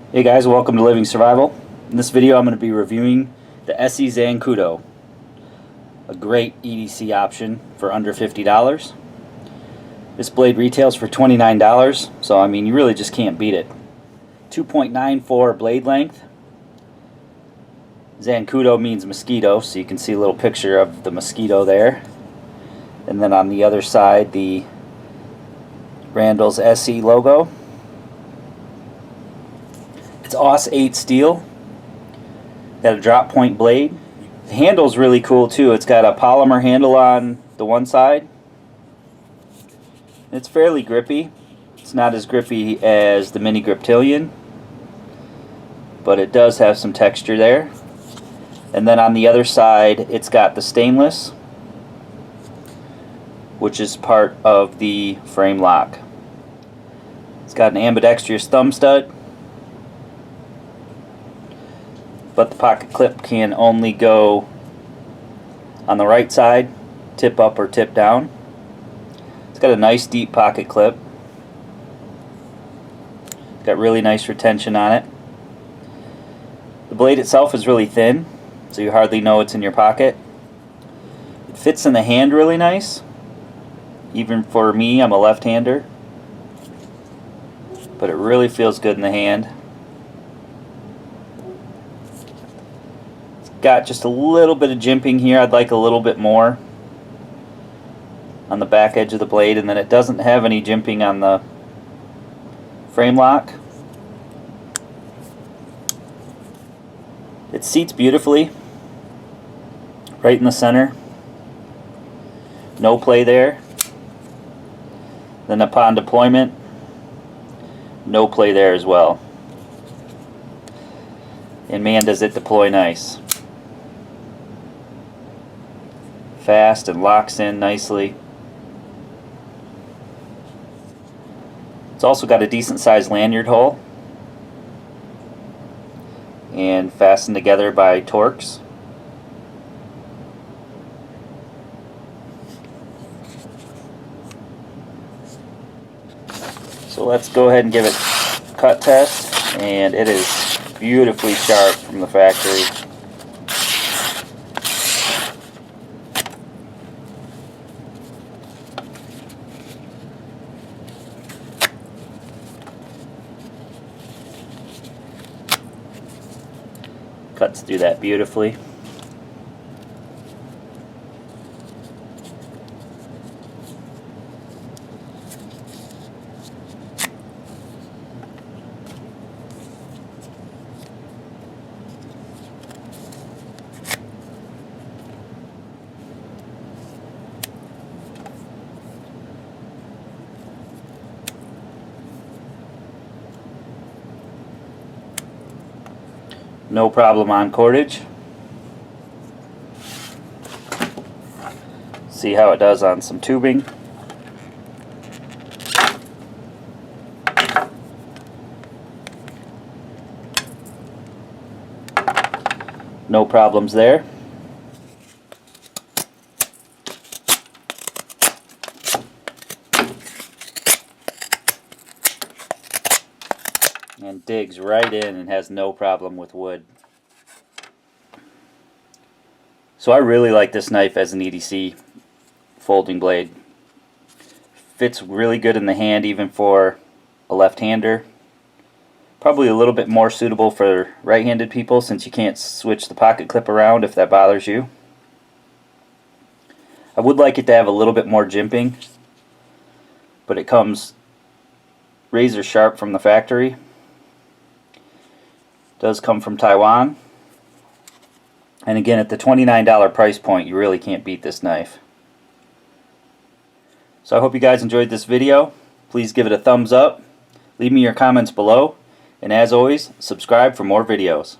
Hey guys, welcome to Living Survival. In this video I'm going to be reviewing the ESEE Zancudo, a great EDC option for under $50. This blade retails for $29, so I mean you really just can't beat it. 2.94 blade length. Zancudo means mosquito, so you can see a little picture of the mosquito there. And then on the other side the Randall's ESEE logo. It's AUS 8 steel. Got a drop point blade. The handle's really cool too. It's got a polymer handle on the one side. It's fairly grippy. It's not as grippy as the Mini Griptilian, but it does have some texture there. And then on the other side it's got the stainless, which is part of the frame lock. It's got an ambidextrous thumb stud, but the pocket clip can only go on the right side, tip up or tip down. It's got a nice deep pocket clip. It's got really nice retention on it. The blade itself is really thin, so you hardly know it's in your pocket. It fits in the hand really nice. Even for me, I'm a left-hander, but it really feels good in the hand. Got just a little bit of jimping here. I'd like a little bit more on the back edge of the blade, and then it doesn't have any jimping on the frame lock. It seats beautifully right in the center. No play there. Then upon deployment, no play there as well. And man, does it deploy nice. Fast and locks in nicely. It's also got a decent sized lanyard hole and fastened together by Torx. So let's go ahead and give it a cut test, and it is beautifully sharp from the factory. Cuts through that beautifully. No problem on cordage. See how it does on some tubing. No problems there. And digs right in and has no problem with wood. So I really like this knife as an EDC folding blade. Fits really good in the hand even for a left-hander. Probably a little bit more suitable for right-handed people since you can't switch the pocket clip around if that bothers you. I would like it to have a little bit more jimping, but it comes razor sharp from the factory. Does come from Taiwan, and again at the $29 price point you really can't beat this knife. So I hope you guys enjoyed this video. Please give it a thumbs up, leave me your comments below, and as always, subscribe for more videos.